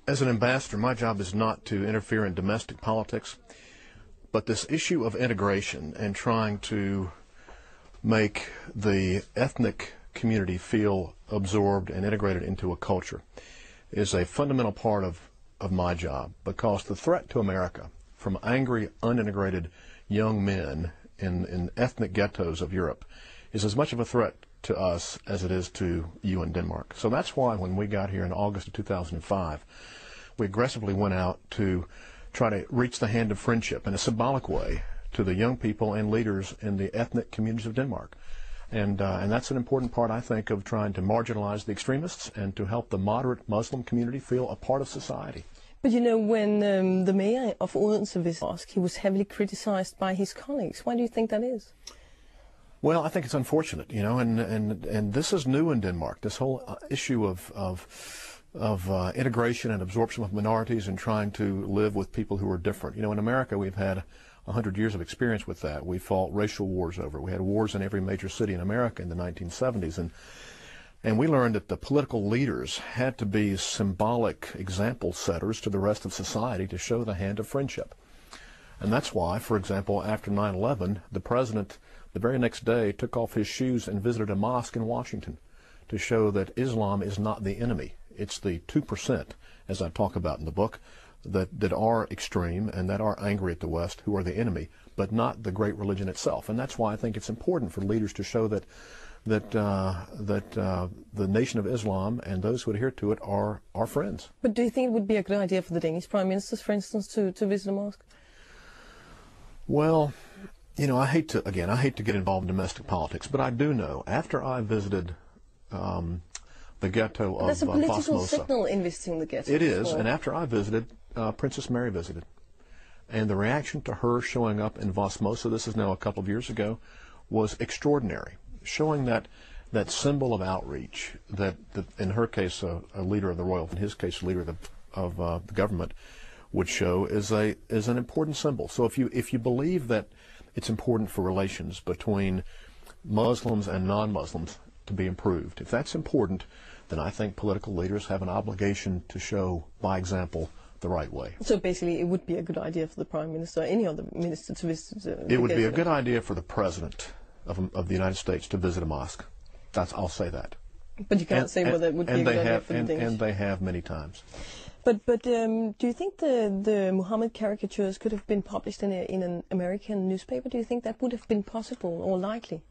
As an ambassador, my job is not to interfere in domestic politics, but this issue of integration and trying to make the ethnic community feel absorbed and integrated into a culture is a fundamental part of my job, because the threat to America from angry, unintegrated young men in ethnic ghettos of Europe is as much of a threat to us as it is to you in Denmark. So that's why when we got here in August of 2005, we aggressively went out to try to reach the hand of friendship in a symbolic way to the young people and leaders in the ethnic communities of Denmark. And that's an important part, I think, of trying to marginalize the extremists and to help the moderate Muslim community feel a part of society. But you know, when the mayor of Odense visited the mosque, he was heavily criticized by his colleagues. Why do you think that is? Well, I think it's unfortunate, you know, and this is new in Denmark, this whole issue of integration and absorption of minorities and trying to live with people who are different. You know, in America, we've had 100 years of experience with that. We fought racial wars over it. We had wars in every major city in America in the 1970s. And we learned that the political leaders had to be symbolic example setters to the rest of society to show the hand of friendship. And that's why, for example, after 9/11, the president, the very next day, took off his shoes and visited a mosque in Washington to show that Islam is not the enemy. It's the 2%, as I talk about in the book, that are extreme and that are angry at the West, who are the enemy, but not the great religion itself. And that's why I think it's important for leaders to show that the Nation of Islam and those who adhere to it are our friends. But do you think it would be a good idea for the Danish Prime Minister, for instance, to visit a mosque? Well, you know, I hate to get involved in domestic politics, but I do know, after I visited the ghetto of That's a political Vossmosa, signal in visiting the ghetto. It is, and after I visited, Princess Mary visited. And the reaction to her showing up in Vossmosa, this is now a couple of years ago, was extraordinary, showing that symbol of outreach that in her case a leader of the royal, in his case a leader of the government, would show is an important symbol. So if you believe that it's important for relations between Muslims and non-Muslims to be improved, if that's important, then I think political leaders have an obligation to show by example the right way. So basically it would be a good idea for the Prime Minister or any other minister to visit It would be a good idea for the President of the United States to visit a mosque. I'll say that. But you can't say whether it would be a good idea for the Danish. And they have many times. But do you think the Muhammad caricatures could have been published in an American newspaper? Do you think that would have been possible or likely?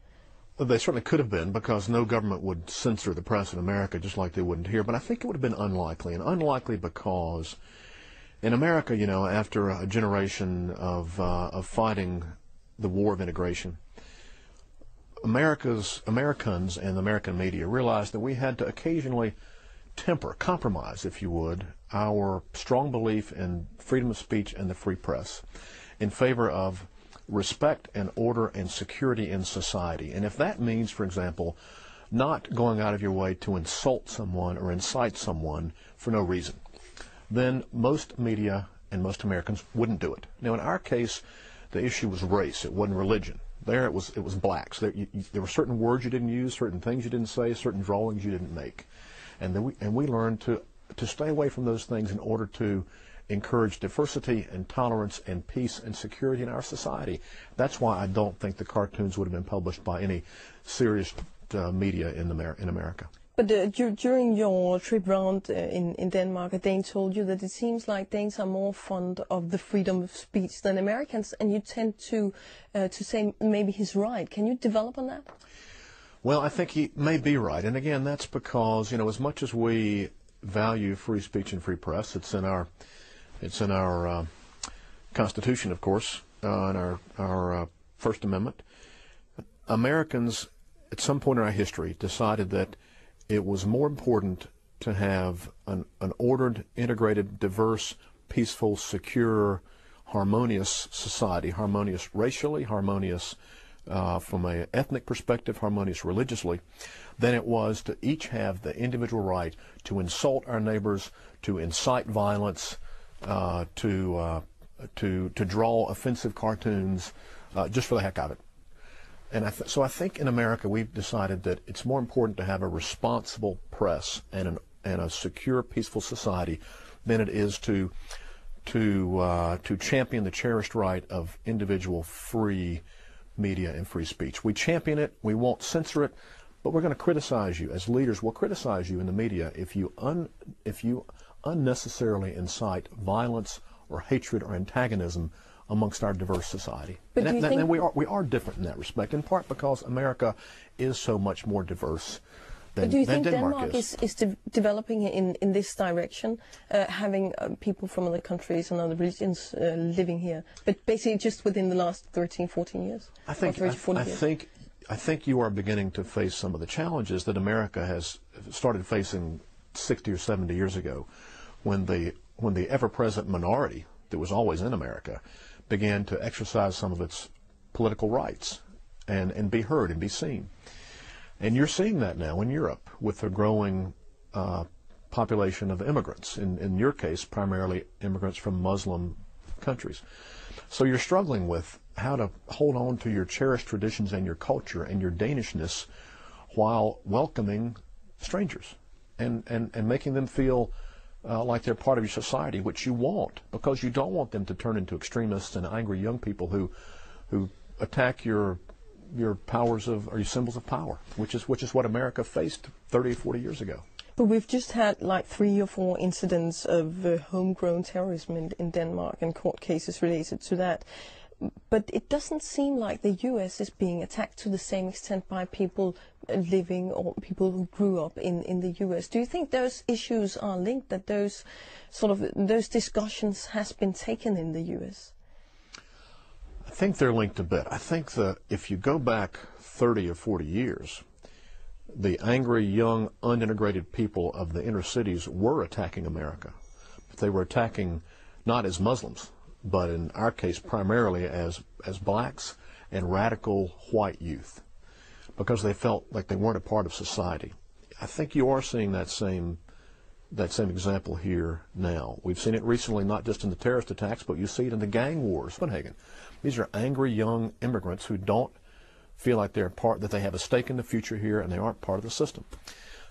Well, they certainly could have been, because no government would censor the press in America just like they wouldn't here. But I think it would have been unlikely, and unlikely because in America, you know, after a generation of fighting the war of integration, Americans and the American media realized that we had to occasionally compromise, if you would, our strong belief in freedom of speech and the free press in favor of respect and order and security in society. And if that means, for example, not going out of your way to insult someone or incite someone for no reason, then most media and most Americans wouldn't do it. Now, in our case, the issue was race. It wasn't religion. There it was blacks. There were certain words you didn't use, certain things you didn't say, certain drawings you didn't make. And we learned to stay away from those things in order to encourage diversity and tolerance and peace and security in our society. That's why I don't think the cartoons would have been published by any serious media in America. But during your trip around in Denmark, a Dane told you that it seems like Danes are more fond of the freedom of speech than Americans, and you tend to say maybe he's right. Can you develop on that? Well, I think he may be right, and again, that's because, you know, as much as we value free speech and free press, it's in our Constitution, of course, in our First Amendment. Americans, at some point in our history, decided that it was more important to have an ordered, integrated, diverse, peaceful, secure, harmonious society, harmonious racially, harmonious from an ethnic perspective, harmonious religiously, than it was to each have the individual right to insult our neighbors, to incite violence, to draw offensive cartoons just for the heck of it. And so I think in America we've decided that it's more important to have a responsible press and and a secure, peaceful society than it is to champion the cherished right of individual free media and free speech. We champion it. We won't censor it, but we're going to criticize you as leaders. We'll criticize you in the media if you unnecessarily incite violence or hatred or antagonism amongst our diverse society. But and we are different in that respect, in part because America is so much more diverse than Denmark is. But do you think Denmark is developing in this direction, having people from other countries and other regions living here, but basically just within the last 13, 14 years? I think you are beginning to face some of the challenges that America has started facing 60 or 70 years ago, when the ever-present minority that was always in America began to exercise some of its political rights and be heard and be seen. And you're seeing that now in Europe with the growing population of immigrants, in your case primarily immigrants from Muslim countries. So you're struggling with how to hold on to your cherished traditions and your culture and your Danishness while welcoming strangers and making them feel like they're part of your society, which you want, because you don't want them to turn into extremists and angry young people who attack your powers of, or your symbols of power, which is what America faced 30 or 40 years ago. But we've just had like 3 or 4 incidents of homegrown terrorism in Denmark and court cases related to that. But it doesn't seem like the U.S. is being attacked to the same extent by people living or people who grew up in the U.S. Do you think those issues are linked, that those discussions has been taken in the U.S.? I think they're linked a bit. I think that if you go back 30 or 40 years, the angry, young, unintegrated people of the inner cities were attacking America. But they were attacking not as Muslims, but in our case primarily as blacks and radical white youth, because they felt like they weren't a part of society. I think you are seeing that same example here now. We've seen it recently, not just in the terrorist attacks, but you see it in the gang wars. Copenhagen. These are angry young immigrants who don't feel like they're that they have a stake in the future here, and they aren't part of the system.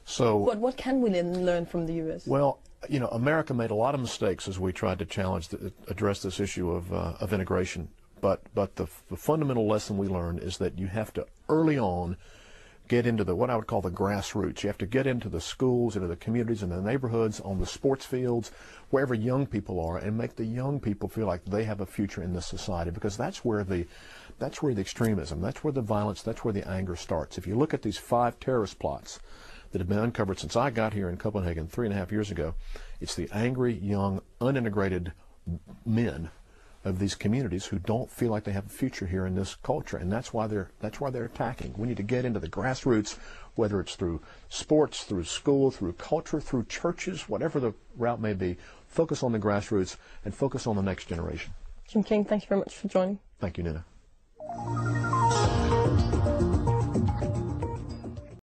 So what can we then learn from the U.S.? Well, you know, America made a lot of mistakes as we tried to address this issue of integration. But the fundamental lesson we learned is that you have to early on get into what I would call the grassroots. You have to get into the schools, into the communities, into the neighborhoods, on the sports fields, wherever young people are, and make the young people feel like they have a future in this society, because that's where the extremism, that's where the violence, that's where the anger starts. If you look at these 5 terrorist plots that have been uncovered since I got here in Copenhagen 3.5 years ago, it's the angry, young, unintegrated men of these communities who don't feel like they have a future here in this culture, and that's why they're attacking. We need to get into the grassroots, whether it's through sports, through school, through culture, through churches, whatever the route may be. Focus on the grassroots and focus on the next generation. Jim King, thank you very much for joining. Thank you, Nina.